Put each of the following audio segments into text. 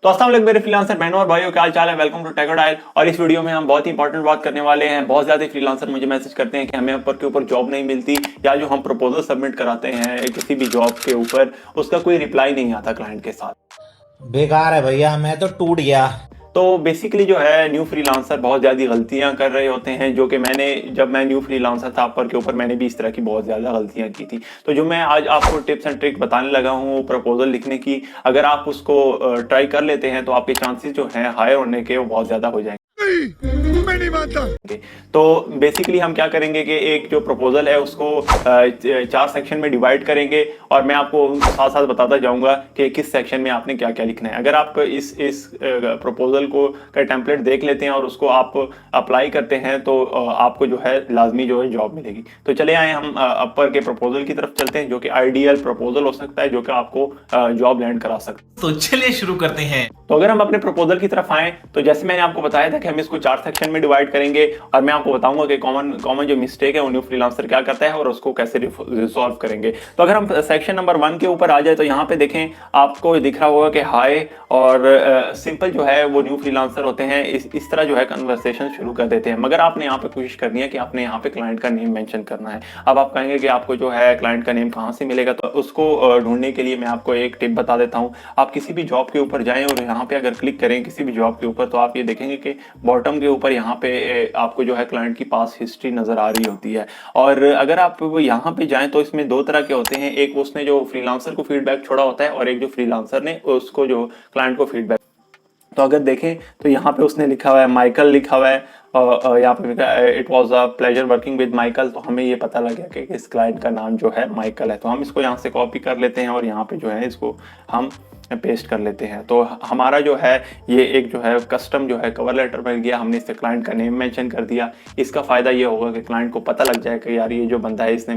तो अस्सलाम वालेकुम मेरे फ्रीलांसर बहनों और भाइयों, क्या हाल चाल है। Welcome to Techodile. और इस वीडियो में हम बहुत ही इंपॉर्टेंट बात करने वाले हैं। बहुत ज्यादा फ्रीलांसर मुझे मैसेज करते हैं कि हमें ऊपर के ऊपर जॉब नहीं मिलती, या जो हम प्रपोजल सबमिट कराते हैं किसी भी जॉब के ऊपर उसका कोई रिप्लाई नहीं आता क्लाइंट के साथ। बेकार है भैया, मैं तो टूट गया। तो बेसिकली जो है न्यू फ्रीलांसर बहुत ज़्यादा गलतियां कर रहे होते हैं, जो कि जब मैं न्यू फ्रीलांसर था अपर के ऊपर मैंने भी इस तरह की बहुत ज़्यादा गलतियां की थी। तो जो मैं आज आपको टिप्स एंड ट्रिक बताने लगा हूँ प्रपोजल लिखने की, अगर आप उसको ट्राई कर लेते हैं तो आपके चांसेस जो हैं हायर होने के वो बहुत ज़्यादा हो जाएंगे। मैं नहीं मानता। तो बेसिकली हम क्या करेंगे कि एक जो प्रपोजल है उसको 4 सेक्शन में डिवाइड करेंगे, और मैं आपको साथ साथ बताता जाऊंगा कि किस सेक्शन में आपने क्या क्या लिखना है। अगर आप इस प्रपोजल को का टेम्पलेट देख लेते हैं और उसको आप अप्लाई करते हैं तो आपको जो है लाजमी जो है जॉब मिलेगी। तो चले आए हम अपर के प्रपोजल की तरफ चलते हैं, जो कि आइडियल प्रपोजल हो सकता है जो कि आपको जॉब लैंड करा सकता है। तो चलिए शुरू करते हैं। तो अगर हम अपने प्रपोजल की तरफ आए तो जैसे मैंने आपको बताया था कि हम इसको 4 सेक्शन में डिवाइड करेंगे, और मैं आपको बताऊंगा कि कॉमन कॉमन जो मिस्टेक है वो न्यू फ्रीलांसर क्या करता है और उसको कैसे रिसॉल्व करेंगे। तो अगर हम सेक्शन नंबर 1 के ऊपर आ जाए तो यहाँ पे देखें आपको दिख रहा होगा कि हाय और सिंपल जो है वो न्यू फ्रीलांसर होते हैं इस तरह जो है कन्वर्सेशन शुरू कर देते हैं, मगर आपने यहाँ पे कोशिश करनी है कि आपने यहाँ पे क्लाइंट का नेम मेंशन करना है। अब आप कहेंगे कि आपको जो है क्लाइंट का नेम कहाँ से मिलेगा, तो उसको ढूंढने के लिए मैं आपको एक टिप बता देता हूँ। आप किसी भी जॉब के ऊपर जाएं और यहाँ पे अगर क्लिक करें किसी भी जॉब के ऊपर तो आप ये देखेंगे कि बॉटम के ऊपर यहाँ पे आपको जो है क्लाइंट की पास हिस्ट्री नजर आ रही होती है। और अगर आप यहाँ पे जाएं तो इसमें 2 तरह के होते हैं, एक उसने जो फ्रीलांसर को फीडबैक छोड़ा होता है और एक जो फ्रीलांसर ने उसको जो क्लाइंट को फीडबैक। तो अगर देखें तो यहाँ पे उसने लिखा हुआ है माइकल लिखा हुआ है, और यहाँ पे लिखा है it was a pleasure working with Michael. तो हमें ये पता लग गया कि इस क्लाइंट का नाम जो है माइकल है। तो हम इसको यहाँ से कॉपी कर लेते हैं और यहाँ पे जो है इसको हम पेस्ट कर लेते हैं। तो हमारा जो है ये एक जो है कस्टम जो है कवर लेटर बन गया। हमने इससे क्लाइंट का नेम मेंशन कर दिया। इसका फ़ायदा ये होगा कि क्लाइंट को पता लग जाए कि यार ये जो बंदा है इसने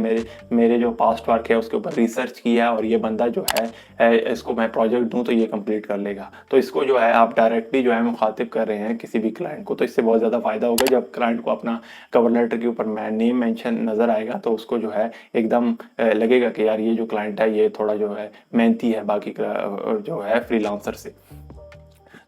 मेरे जो पास्ट वर्क है उसके ऊपर रिसर्च किया है, और ये बंदा जो है इसको मैं प्रोजेक्ट दूं तो ये कंप्लीट कर लेगा। तो इसको जो है आप डायरेक्टली जो है मुखातिब कर रहे हैं किसी भी क्लाइंट को, तो इससे बहुत ज़्यादा फ़ायदा होगा। जब क्लाइंट को अपना कवर लेटर के ऊपर नेम मेंशन नज़र आएगा तो उसको जो है एकदम लगेगा कि यार ये जो क्लाइंट है ये थोड़ा जो है मेहनती है बाकी जो है फ्रीलांसर से।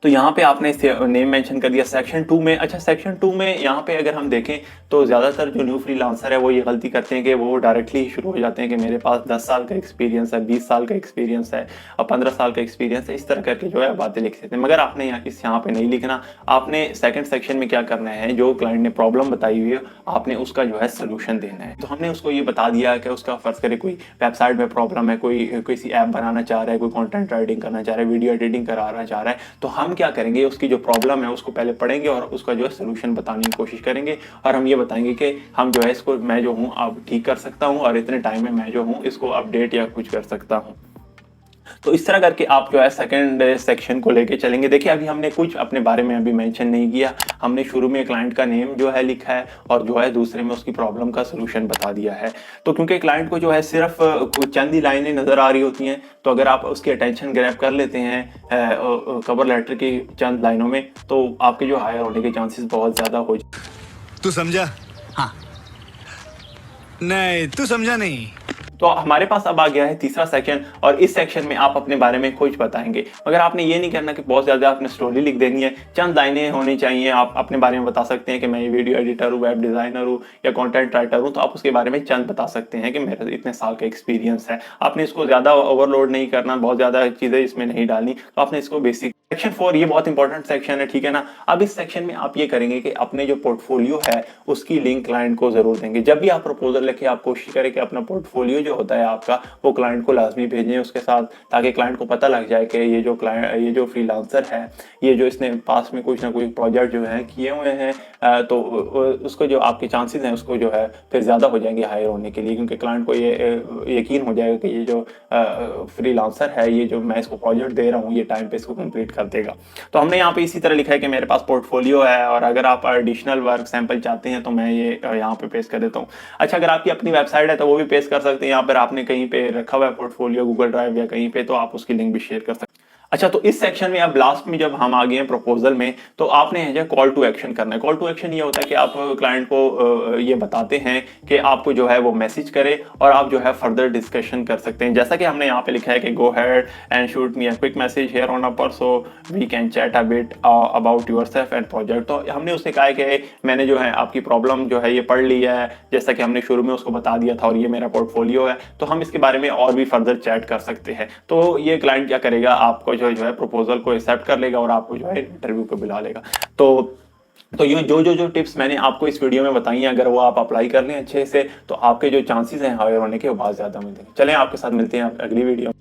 तो यहाँ पे आपने नेम मेंशन कर दिया। सेक्शन 2 में, अच्छा सेक्शन 2 में यहाँ पे अगर हम देखें तो ज़्यादातर जो न्यू फ्रीलांसर है वो ये गलती करते हैं कि वो डायरेक्टली ही शुरू हो जाते हैं कि मेरे पास 10 साल का एक्सपीरियंस है, 20 साल का एक्सपीरियंस है और 15 साल का एक्सपीरियंस है, इस तरह करके जो है बातें लिख देते हैं। मगर आपने यहाँ पे नहीं लिखना। आपने सेकेंड सेक्शन में क्या करना है, जो क्लाइंट ने प्रॉब्लम बताई हुई है आपने उसका जो है सोल्यूशन देना है। तो हमने उसको ये बता दिया कि उसका फर्ज करे कोई वेबसाइट में प्रॉब्लम है, कोई किसी ऐप बनाना चाह रहा है, कोई कॉन्टेंट राइटिंग करना चाह रहा है, वीडियो एडिटिंग कराना चाह रहा है। तो हम क्या करेंगे, उसकी जो प्रॉब्लम है उसको पहले पढ़ेंगे और उसका जो है सोल्यूशन बताने की कोशिश करेंगे, और हम ये बताएंगे कि हम जो है इसको मैं जो हूँ अब ठीक कर सकता हूँ और इतने टाइम में मैं जो हूँ इसको अपडेट या कुछ कर सकता हूँ। तो इस तरह करके आप जो है सेकंड सेक्शन को लेके चलेंगे। देखिए अभी हमने कुछ अपने बारे में अभी मेंशन नहीं किया। हमने शुरू में क्लाइंट का नेम जो है लिखा है और जो है दूसरे में उसकी प्रॉब्लम का सोल्यूशन बता दिया है। तो क्योंकि क्लाइंट को जो है सिर्फ चंद ही लाइनें नजर आ रही होती हैं, तो अगर आप उसकी अटेंशन ग्रैब कर लेते हैं कवर लेटर की चंद लाइनों में तो आपके जो हायर होने के चांसेस बहुत ज्यादा हो जाए। तू समझा? हाँ। नहीं, तू समझा नहीं। तो हमारे पास अब आ गया है तीसरा सेक्शन, और इस सेक्शन में आप अपने बारे में कुछ बताएंगे, मगर आपने ये नहीं करना कि बहुत ज़्यादा आपने स्टोरी लिख देनी है। चंद लाइनें होनी चाहिए। आप अपने बारे में बता सकते हैं कि मैं ये वीडियो एडिटर हूँ, वेब डिज़ाइनर हूँ या कंटेंट राइटर हूँ, तो आप उसके बारे में चंद बता सकते हैं कि मेरा इतने साल का एक्सपीरियंस है। आपने इसको ज़्यादा ओवरलोड नहीं करना, बहुत ज़्यादा चीज़ें इसमें नहीं डालनी। तो आपने इसको बेसिक सेक्शन 4 ये बहुत इंपॉर्टेंट सेक्शन है, ठीक है ना। अब इस सेक्शन में आप ये करेंगे कि अपने जो पोर्टफोलियो है उसकी लिंक क्लाइंट को जरूर देंगे। जब भी आप प्रपोजल लिखे आप कोशिश करें कि अपना पोर्टफोलियो जो होता है आपका वो क्लाइंट को लाजमी भेजें उसके साथ, ताकि क्लाइंट को पता लग जाए कि ये जो फ्रीलांसर है ये जो इसने पास में कुछ ना कुछ प्रोजेक्ट जो है किए हुए हैं, तो उसको जो आपके चांसेस हैं उसको जो है फिर ज़्यादा हो जाएंगे हायर होने के लिए, क्योंकि क्लाइंट को ये यकीन हो जाएगा कि ये जो फ्रीलांसर है ये जो मैं इसको प्रोजेक्ट दे रहा हूँ ये टाइम पे इसको कंप्लीट कर देगा। तो हमने यहाँ पे इसी तरह लिखा है कि मेरे पास पोर्टफोलियो है, और अगर आप एडिशनल वर्क सैंपल चाहते हैं तो मैं ये यहाँ पे पेस्ट कर देता हूँ। अच्छा अगर आपकी अपनी वेबसाइट है तो वो भी पेस्ट कर सकते हैं। यहाँ पर आपने कहीं पे रखा हुआ है पोर्टफोलियो गूगल ड्राइव या कहीं पे, तो आप उसकी लिंक भी शेयर कर सकते हैं। अच्छा, तो इस सेक्शन में अब लास्ट में जब हम आ गए हैं प्रपोजल में, तो आपने है कॉल टू एक्शन करना है। कॉल टू एक्शन ये होता है कि आप क्लाइंट को ये बताते हैं कि आपको जो है वो मैसेज करे और आप जो है फर्दर डिस्कशन कर सकते हैं। जैसा कि हमने यहाँ पे लिखा है कि go ahead and shoot me a quick message here on upper so we can chat a bit about yourself and project. तो हमने उससे कहा है कि मैंने जो है आपकी प्रॉब्लम जो है ये पढ़ ली है, जैसा कि हमने शुरू में उसको बता दिया था, और ये मेरा पोर्टफोलियो है, तो हम इसके बारे में और भी फर्दर चैट कर सकते हैं। तो ये क्लाइंट क्या करेगा, आपको जो है प्रपोजल को एक्सेप्ट कर लेगा और आपको जो है इंटरव्यू को बुला लेगा। तो ये जो टिप्स मैंने आपको इस वीडियो में बताई हैं, अगर वो आप अप्लाई कर लें अच्छे से, तो आपके जो चांसेस हैं हायर होने के वो बहुत ज़्यादा मिलते हैं। चलें आपके साथ मिलते हैं अगली वीडियो में।